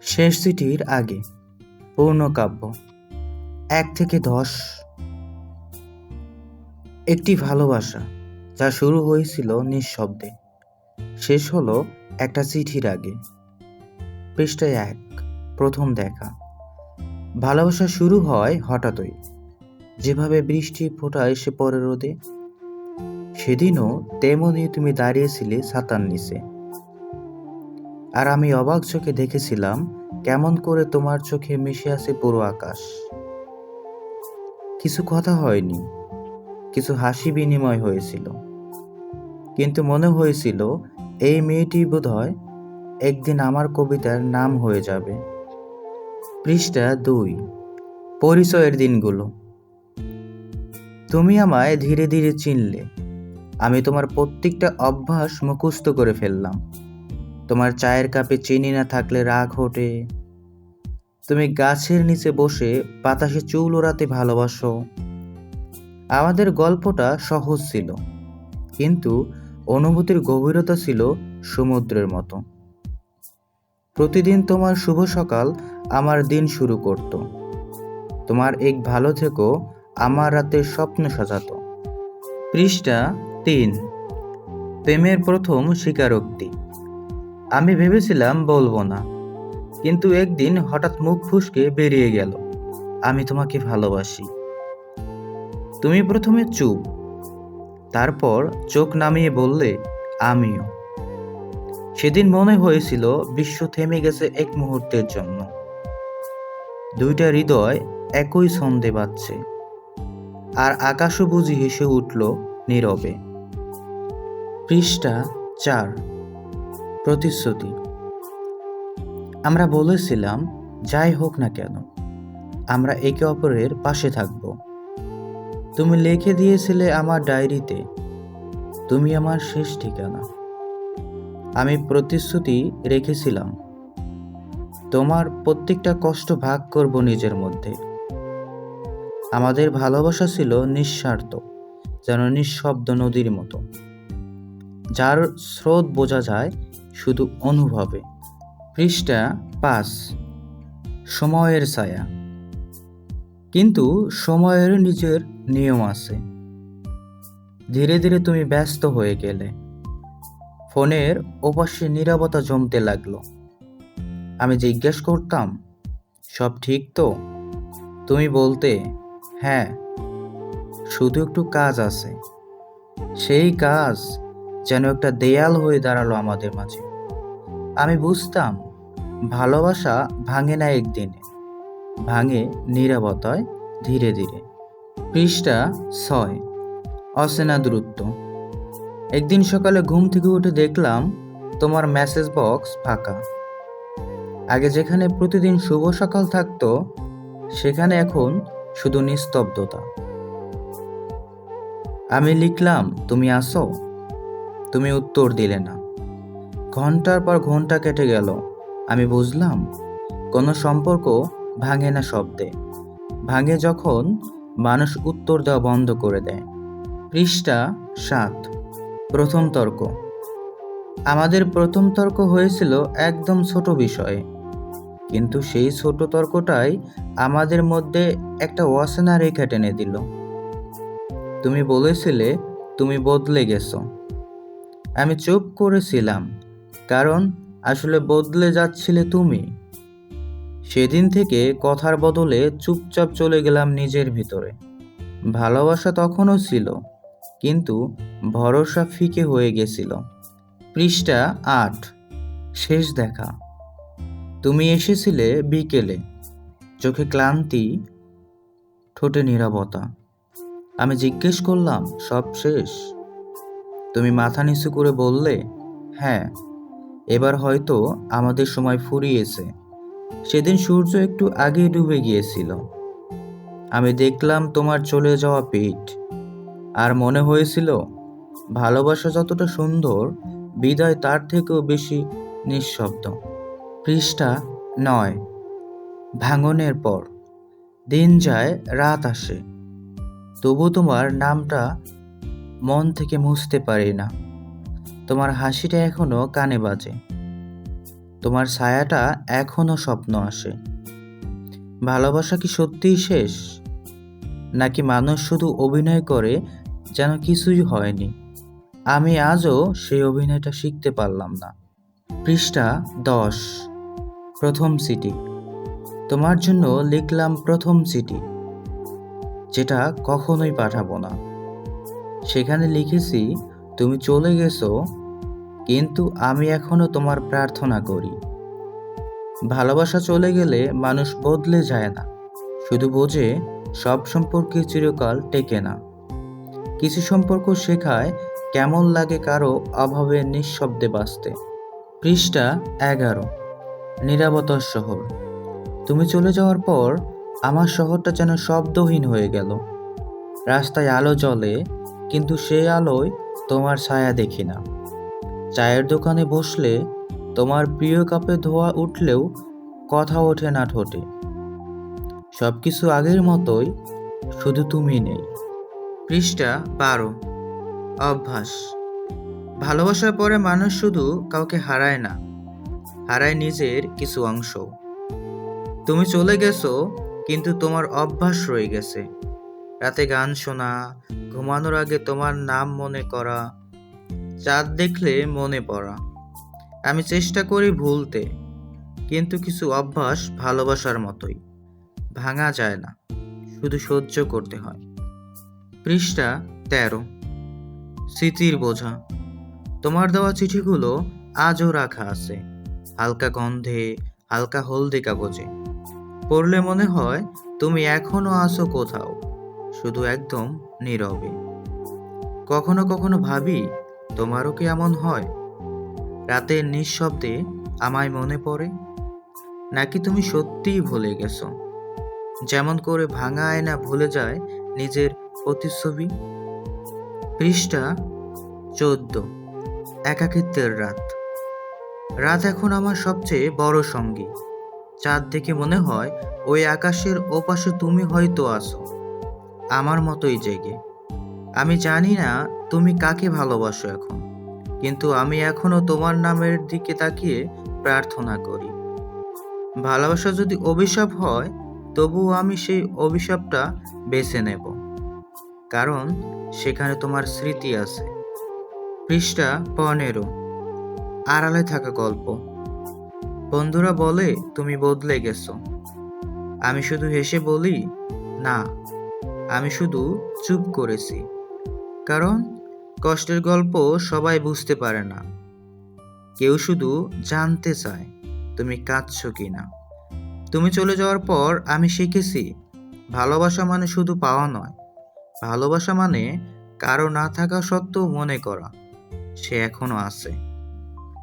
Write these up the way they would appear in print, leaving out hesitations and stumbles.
শেষ চিঠির আগে পূর্ণকাব্য 1 থেকে 10। একটি ভালোবাসা যা শুরু হয়েছিল নিঃশব্দে শেষ হলো একটা চিঠির আগে। পৃষ্ঠায় 1, প্রথম দেখা। ভালোবাসা শুরু হয় হঠাৎই, যেভাবে বৃষ্টি ফোঁটা এসে পড়ে রোদে। সেদিনও তেমনি তুমি দাঁড়িয়েছিলে ছাতার নিচে, আর আমি অবাক চোখে দেখেছিলাম কেমন করে তোমার চোখে মিশে আছে পুরো আকাশ। কিছু কথা হয়নি, কিছু হাসি বিনিময় হয়েছিল, কিন্তু মনে হয়েছিল এই মেয়েটি বোধহয় একদিন আমার কবিতার নাম হয়ে যাবে। পৃষ্ঠা 2, পরিচয়ের দিনগুলো। তুমি আমায় ধীরে ধীরে চিনলে। আমি তোমার প্রত্যেকটা অভ্যাস মুখস্থ করে ফেললাম। তোমার চায়ের কাপে চিনি না থাকলে রাগ ওঠে। তুমি গাছের নিচে বসে বাতাসে চুল ওড়াতে ভালোবাসো। আমাদের গল্পটা সহজ ছিল, কিন্তু অনুভূতির গভীরতা ছিল সমুদ্রের মতো। প্রতিদিন তোমার শুভ সকাল আমার দিন শুরু করত। তোমার এক ভালো থেকো আমার রাতের স্বপ্ন সাজাতো। পৃষ্ঠা 3, প্রেমের প্রথম স্বীকারোক্তি। আমি ভেবেছিলাম বলবো না, কিন্তু একদিন হঠাৎ মুখ ফুসকে বেরিয়ে গেল, আমি তোমাকে ভালোবাসি। তুমি প্রথমে চুপ, তারপর চোখ নামিয়ে বললে আমিও। সেদিন মনে হয়েছিল বিশ্ব থেমে গেছে এক মুহূর্তের জন্য। দুইটা হৃদয় একই ছন্দে বাজছে, আর আকাশও বুঝি হেসে উঠল নীরবে। পৃষ্ঠা 4, প্রতিশ্রুতি। আমরা বলেছিলাম যাই হোক না কেন আমরা একে অপরের পাশে থাকব। তুমি লিখে দিয়েছিলে আমার ডায়েরিতে, তুমি আমার শেষ ঠিকানা। আমি প্রতিশ্রুতি রেখেছিলাম, তোমার প্রত্যেকটা কষ্ট ভাগ করব নিজের মধ্যে। আমাদের ভালোবাসা ছিল নিঃস্বার্থ, যেন নিঃশব্দ নদীর মতো, যার স্রোত বোঝা যায় শুধু অনুভবে। পৃষ্ঠা 5, সময়ের ছায়া। কিন্তু সময়ের নিজের নিয়ম আছে। ধীরে ধীরে তুমি ব্যস্ত হয়ে গেলে। ফোনের ওপাশে নীরবতা জমতে লাগলো। আমি জিজ্ঞেস করতাম সব ঠিক তো? তুমি বলতে হ্যাঁ, শুধু একটু কাজ আছে। সেই কাজ যেন একটা দেয়াল হয়ে দাঁড়ালো আমাদের মাঝে। আমি বুঝতাম ভালোবাসা ভাঙে না একদিনে, ভাঙে নীরবতায়, ধীরে ধীরে। পৃষ্ঠা 6, অচেনা দূরত্ব। একদিন সকালে ঘুম থেকে উঠে দেখলাম তোমার মেসেজ বক্স ফাঁকা। আগে যেখানে প্রতিদিন শুভ সকাল থাকতো, সেখানে এখন শুধু নিস্তব্ধতা। আমি লিখলাম তুমি আসো, তুমি উত্তর দিলে না। ঘন্টার পর ঘন্টা কেটে গেল। আমি বুঝলাম কোনো সম্পর্ক ভাঙে না শব্দে, ভাঙে যখন মানুষ উত্তর দেওয়া বন্ধ করে দেয়। পৃষ্ঠা 7, প্রথম তর্ক। আমাদের প্রথম তর্ক হয়েছিল একদম ছোট বিষয়ে, কিন্তু সেই ছোট তর্কটাই আমাদের মধ্যে একটা অচেনা রেখা টেনে দিল। তুমি বলেছিলে তুমি বদলে গেছো। আমি চুপ করেছিলাম, কারণ আসলে বদলে যাচ্ছিলে তুমি। সেদিন থেকে কথার বদলে চুপচাপ চলে গেলাম নিজের ভিতরে। ভালোবাসা তখনও ছিল, কিন্তু ভরসা ফিকে হয়ে গেছিল। পৃষ্ঠা 8, শেষ দেখা। তুমি এসেছিলে বিকেলে, চোখে ক্লান্তি, ঠোঁটে নীরবতা। আমি জিজ্ঞেস করলাম সব শেষ? তুমি মাথা নিচু করে বললে হ্যাঁ, এবার হয়তো আমাদের সময় ফুরিয়েছে। সেদিন সূর্য একটু আগে ডুবে গিয়েছিল। আমি দেখলাম তোমার চলে যাওয়া পিঠ, আর মনে হয়েছিল ভালোবাসা যতটা সুন্দর, বিদায় তার থেকেও বেশি নিঃশব্দ। পৃষ্ঠা 9, ভাঙনের পর। দিন যায়, রাত আসে, তবু তোমার নামটা মন থেকে মুছতে পারি না। তোমার হাসিটা এখনো কানে বাজে। তোমার ছায়াটা এখনো স্বপ্ন আসে। ভালোবাসা কি সত্যিই শেষ, নাকি মানুষ শুধু অভিনয় করে যেন কিছুই হয়নি? আমি আজও সেই অভিনয়টা শিখতে পারলাম না। পৃষ্ঠা 10। প্রথম চিঠি। তোমার জন্য লিখলাম প্রথম চিঠি, যেটা কখনোই পাঠাবো না। সেখানে লিখেছি, তুমি চলে গেছো, কিন্তু আমি এখনো তোমার প্রার্থনা করি। ভালোবাসা চলে গেলে মানুষ বদলে যায় না, শুধু বোঝে সব সম্পর্কে চিরকাল টেকে না। কিছু সম্পর্ক শেখায় কেমন লাগে কারো অভাবে নিঃশব্দে বাঁচতে। পৃষ্ঠা 11। নীরবতার শহর। তুমি চলে যাওয়ার পর আমার শহরটা যেন শব্দহীন হয়ে গেল। রাস্তায় আলো জ্বলে, কিন্তু সেই আলোয় তোমার ছায়া দেখি না। চায়ের দোকানে বসলে তোমার প্রিয় কাপে ধোয়া উঠলেও কথা ওঠে না ঠোঁটে। সবকিছু আগের মতোই, শুধু তুমি নেই। পৃষ্ঠা 12। অভ্যাস। ভালোবাসার পরে মানুষ শুধু কাউকে হারায় না, হারায় নিজের কিছু অংশ। তুমি চলে গেছো, কিন্তু তোমার অভ্যাস রয়ে গেছে। রাতে গান শোনা, ঘুমানোর আগে তোমার নাম মনে করা, চাঁদ দেখলে মনে পড়া। আমি চেষ্টা করি ভুলতে, কিন্তু কিছু অভ্যাস ভালোবাসার মতোই, ভাঙা যায় না, শুধু সহ্য করতে হয়। পৃষ্ঠা 13। স্মৃতির বোঝা। তোমার দেওয়া চিঠিগুলো আজও রাখা আছে, হালকা গন্ধে, হালকা হলদে কাগজে। পড়লে মনে হয় তুমি এখনো আছো কোথাও, শুধু একদম নীরবে। কখনো কখনো ভাবি, তোমারও কি এমন হয়? রাতের নিঃশব্দে আমায় মনে পড়ে, নাকি তুমি সত্যিই ভুলে গেছো, যেমন করে ভাঙা আয়না ভুলে যায় নিজের প্রতিচ্ছবি। পৃষ্ঠা 14। একাকিত্বের রাত। রাত এখন আমার সবচেয়ে বড় সঙ্গী। চাঁদ দেখে মনে হয় ওই আকাশের ওপাশে তুমি হয়তো আছো, আমার মতোই জেগে। আমি জানি না তুমি কাকে ভালোবাসো এখন, কিন্তু আমি এখনো তোমার নামের দিকে তাকিয়ে প্রার্থনা করি। ভালোবাসা যদি অভিশাপ হয়, তবুও আমি সেই অভিশাপটা বেছে নেব, কারণ সেখানে তোমার স্মৃতি আছে। পৃষ্ঠা 15। আড়ালে থাকা গল্প। বন্ধুরা বলে তুমি বদলে গেছো। আমি শুধু হেসে বলি, না, আমি শুধু চুপ করেছি। কারণ কষ্টের গল্প সবাই বুঝতে পারে না, কেউ শুধু জানতে চায় তুমি কাঁদছো কিনা। তুমি চলে যাওয়ার পর আমি শিখেছি, ভালোবাসা মানে শুধু পাওয়া নয়, ভালোবাসা মানে কারো না থাকা সত্ত্বেও মনে করা সে এখনো আছে।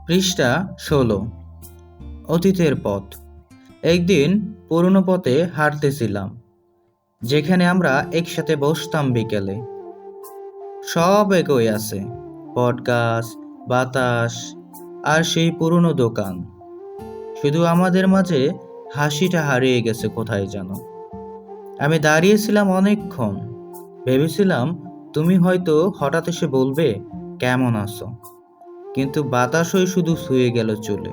পৃষ্ঠা 16। অতীতের পথ। একদিন পুরনো পথে হাঁটতেছিলাম, যেখানে আমরা একসাথে বসতাম বিকেলে। সব একই আছে, বটগাছ, বাতাস, আর সেই পুরনো দোকান। শুধু আমাদের মাঝে হাসিটা হারিয়ে গেছে কোথায় যেন। আমি দাঁড়িয়েছিলাম অনেকক্ষণ, ভেবেছিলাম তুমি হয়তো হঠাৎ এসে বলবে কেমন আছো, কিন্তু বাতাসই শুধু ছুঁয়ে গেল চলে।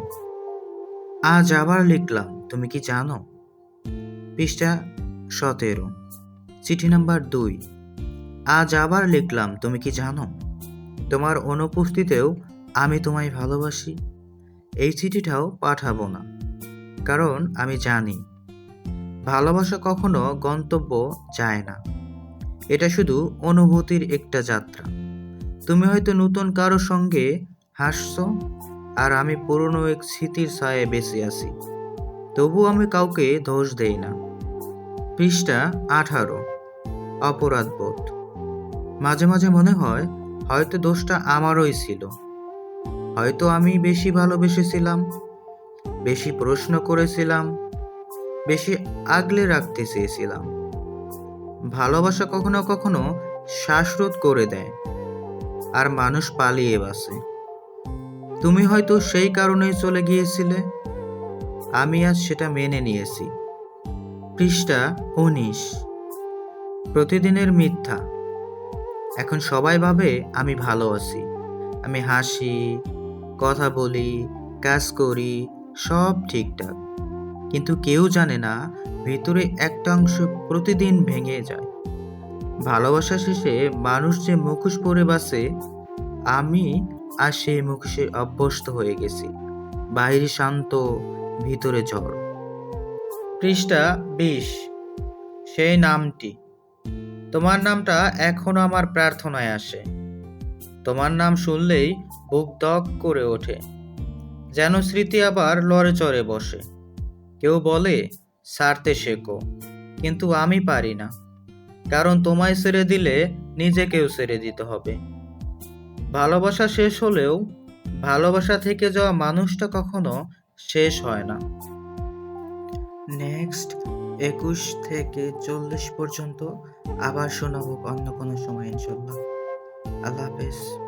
আজ আবার লিখলাম, তুমি কি জানো। পৃষ্ঠা 17। চিঠি নাম্বার 2। আজ আবার লিখলাম, তুমি কি জানো, তোমার অনুপস্থিতিতেও আমি তোমায় ভালোবাসি। এই চিঠিটাও পাঠাবো না, কারণ আমি জানি ভালোবাসা কখনো গন্তব্য যায় না, এটা শুধু অনুভূতির একটা যাত্রা। তুমি হয়তো নতুন কারো সঙ্গে হাসছো, আর আমি পুরনো এক স্মৃতির ছায়ায় বেঁচে আছি, তবু আমি কাউকে দোষ দেই না। পৃষ্ঠা 18। অপরাধবোধ। মাঝে মাঝে মনে হয় হয়তো দোষটা আমারই ছিল, হয়তো আমি বেশি ভালোবেসেছিলাম, বেশি প্রশ্ন করেছিলাম, বেশি আগলে রাখতে চেয়েছিলাম। ভালোবাসা কখনো কখনো শ্বাসরোধ করে দেয়, আর মানুষ পালিয়ে বাসে। তুমি হয়তো সেই কারণেই চলে গিয়েছিলে, আমি আজ সেটা মেনে নিয়েছি। পৃষ্ঠা 19। প্রতিদিনের মিথ্যা। এখন সবাই ভাবে আমি ভালো আছি, আমি হাসি, কথা বলি, কাজ করি, সব ঠিকঠাক, কিন্তু কেউ জানে না ভেতরে একটা অংশ প্রতিদিন ভেঙে যায়। ভালোবাসা শেষে মানুষ যে মুখোশ পরে বাঁচে, আমি আর সেই মুখোশে অভ্যস্ত হয়ে গেছি। বাইরে শান্ত, ভিতরে ঝড়। পৃষ্ঠা 20। সেই নামটি। তোমার নামটা এখনো আমার প্রার্থনায় আসে। তোমার নাম শুনলেই বুক দগ করে ওঠে, যেন স্মৃতি আবার লড়ে চড়ে বসে। কেউ বলে ছাড়তে শেখো, কিন্তু আমি পারি না, কারণ তোমায় ছেড়ে দিলে নিজেকেও ছেড়ে দিতে হবে। ভালোবাসা শেষ হলেও ভালোবাসা থেকে যাওয়া মানুষটা কখনো শেষ হয় না। নেক্সট 21 থেকে 40 পর্যন্ত আবার শোনাবো অন্য কোনো সময় ইনশাল্লাহ। আল্লাহ হাফেজ।